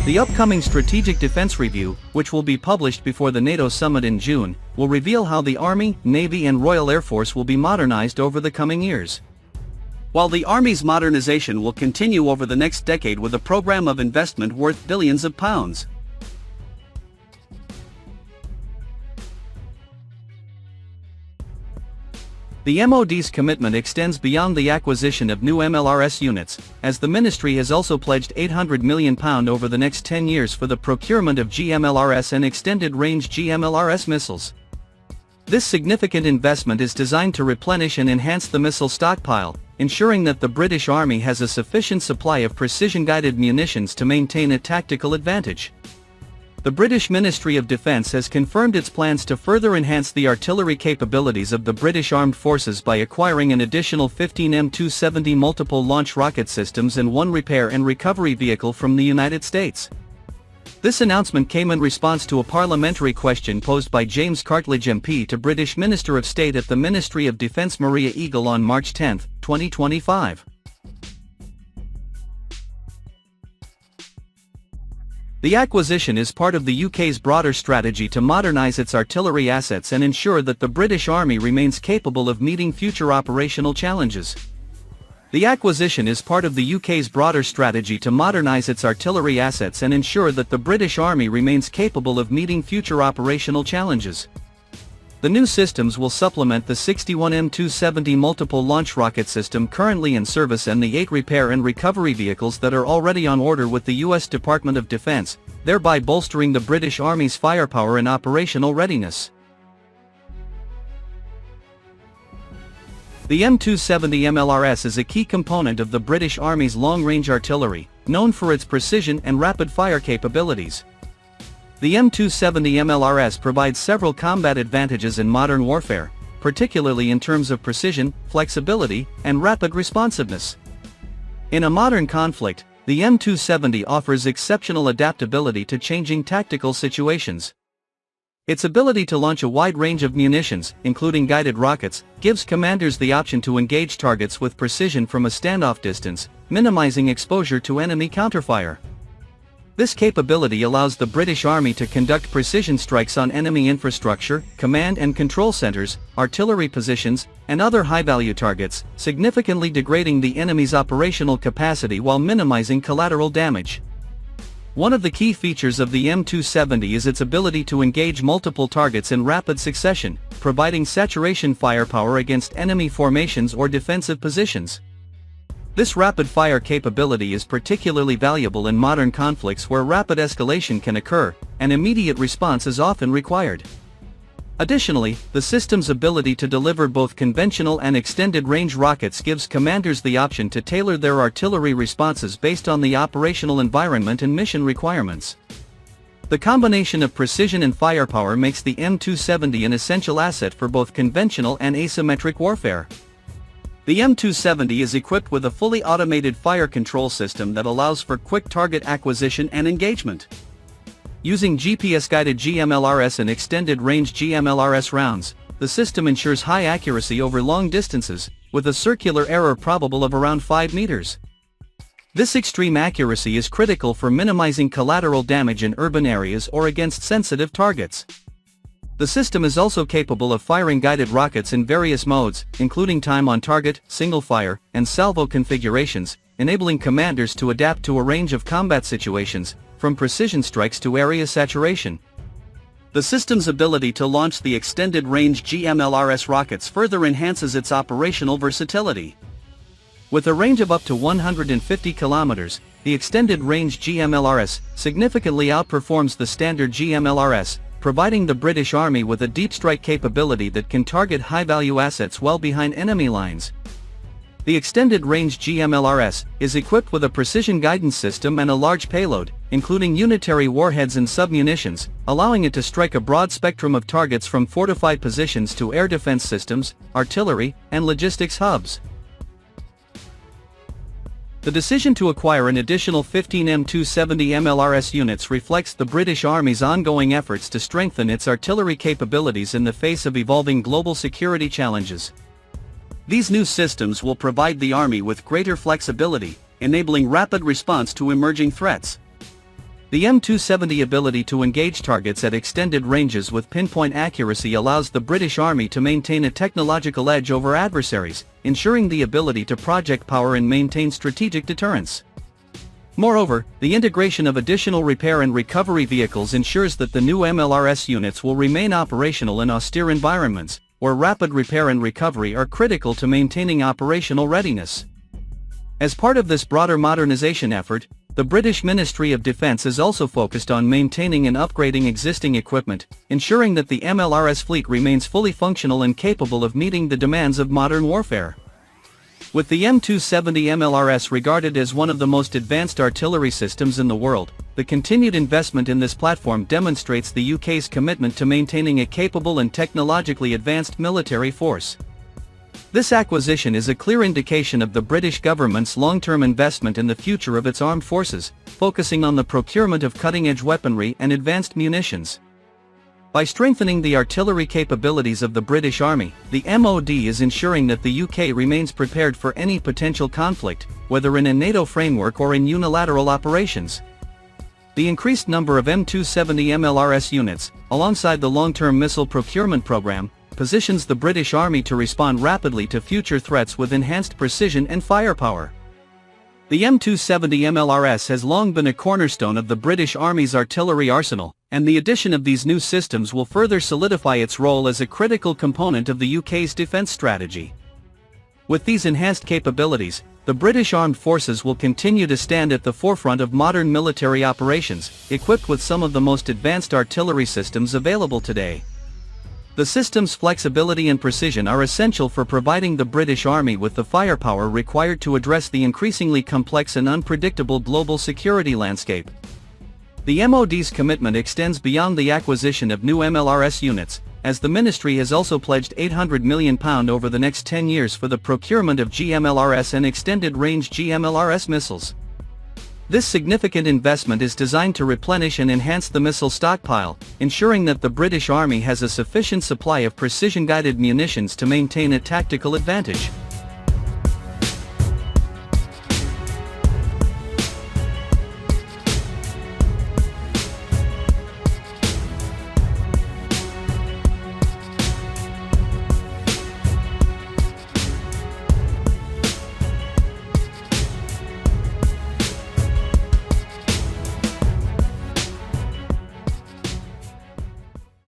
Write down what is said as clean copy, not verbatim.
The upcoming Strategic Defense Review, which will be published before the NATO summit in June, will reveal how the Army, Navy and Royal Air Force will be modernized over the coming years. While the Army's modernization will continue over the next decade with a program of investment worth billions of pounds. The MOD's commitment extends beyond the acquisition of new MLRS units, as the Ministry has also pledged £800 million over the next 10 years for the procurement of GMLRS and extended-range GMLRS missiles. This significant investment is designed to replenish and enhance the missile stockpile, ensuring that the British Army has a sufficient supply of precision-guided munitions to maintain a tactical advantage. The British Ministry of Defence has confirmed its plans to further enhance the artillery capabilities of the British Armed Forces by acquiring an additional 15 M270 multiple launch rocket systems and one repair and recovery vehicle from the United States. This announcement came in response to a parliamentary question posed by James Cartledge MP to British Minister of State at the Ministry of Defence Maria Eagle on March 10, 2025. The acquisition is part of the UK's broader strategy to modernise its artillery assets and ensure that the British Army remains capable of meeting future operational challenges. The acquisition is part of the UK's broader strategy to modernise its artillery assets and ensure that the British Army remains capable of meeting future operational challenges. The new systems will supplement the 61 M270 multiple launch rocket system currently in service and the 8 repair and recovery vehicles that are already on order with the US Department of Defense, thereby bolstering the British Army's firepower and operational readiness. The M270 MLRS is a key component of the British Army's long-range artillery, known for its precision and rapid-fire capabilities. The M270 MLRS provides several combat advantages in modern warfare, particularly in terms of precision, flexibility, and rapid responsiveness. In a modern conflict, the M270 offers exceptional adaptability to changing tactical situations. Its ability to launch a wide range of munitions, including guided rockets, gives commanders the option to engage targets with precision from a standoff distance, minimizing exposure to enemy counterfire. This capability allows the British Army to conduct precision strikes on enemy infrastructure, command and control centers, artillery positions, and other high-value targets, significantly degrading the enemy's operational capacity while minimizing collateral damage. One of the key features of the M270 is its ability to engage multiple targets in rapid succession, providing saturation firepower against enemy formations or defensive positions. This rapid-fire capability is particularly valuable in modern conflicts where rapid escalation can occur, and immediate response is often required. Additionally, the system's ability to deliver both conventional and extended-range rockets gives commanders the option to tailor their artillery responses based on the operational environment and mission requirements. The combination of precision and firepower makes the M270 an essential asset for both conventional and asymmetric warfare. The M270 is equipped with a fully automated fire control system that allows for quick target acquisition and engagement. Using GPS-guided GMLRS and extended-range GMLRS rounds, the system ensures high accuracy over long distances, with a circular error probable of around 5 meters. This extreme accuracy is critical for minimizing collateral damage in urban areas or against sensitive targets. The system is also capable of firing guided rockets in various modes, including time on target, single fire, and salvo configurations, enabling commanders to adapt to a range of combat situations, from precision strikes to area saturation. The system's ability to launch the extended-range GMLRS rockets further enhances its operational versatility. With a range of up to 150 kilometers, the extended-range GMLRS significantly outperforms the standard GMLRS, providing the British Army with a deep strike capability that can target high-value assets well behind enemy lines. The extended-range GMLRS is equipped with a precision guidance system and a large payload, including unitary warheads and submunitions, allowing it to strike a broad spectrum of targets from fortified positions to air defense systems, artillery, and logistics hubs. The decision to acquire an additional 15 M270 MLRS units reflects the British Army's ongoing efforts to strengthen its artillery capabilities in the face of evolving global security challenges. These new systems will provide the Army with greater flexibility, enabling rapid response to emerging threats. The M270 ability to engage targets at extended ranges with pinpoint accuracy allows the British Army to maintain a technological edge over adversaries, ensuring the ability to project power and maintain strategic deterrence. Moreover, the integration of additional repair and recovery vehicles ensures that the new MLRS units will remain operational in austere environments, where rapid repair and recovery are critical to maintaining operational readiness. As part of this broader modernization effort, the British Ministry of Defence is also focused on maintaining and upgrading existing equipment, ensuring that the MLRS fleet remains fully functional and capable of meeting the demands of modern warfare. With the M270 MLRS regarded as one of the most advanced artillery systems in the world, the continued investment in this platform demonstrates the UK's commitment to maintaining a capable and technologically advanced military force. This acquisition is a clear indication of the British government's long-term investment in the future of its armed forces, focusing on the procurement of cutting-edge weaponry and advanced munitions. By strengthening the artillery capabilities of the British Army, the MOD is ensuring that the UK remains prepared for any potential conflict, whether in a NATO framework or in unilateral operations. The increased number of M270 MLRS units, alongside the long-term missile procurement program, positions the British Army to respond rapidly to future threats with enhanced precision and firepower. The M270 MLRS has long been a cornerstone of the British Army's artillery arsenal, and the addition of these new systems will further solidify its role as a critical component of the UK's defence strategy. With these enhanced capabilities, the British Armed Forces will continue to stand at the forefront of modern military operations, equipped with some of the most advanced artillery systems available today. The system's flexibility and precision are essential for providing the British Army with the firepower required to address the increasingly complex and unpredictable global security landscape. The MOD's commitment extends beyond the acquisition of new MLRS units, as the ministry has also pledged £800 million over the next 10 years for the procurement of GMLRS and extended-range GMLRS missiles. This significant investment is designed to replenish and enhance the missile stockpile, ensuring that the British Army has a sufficient supply of precision-guided munitions to maintain a tactical advantage.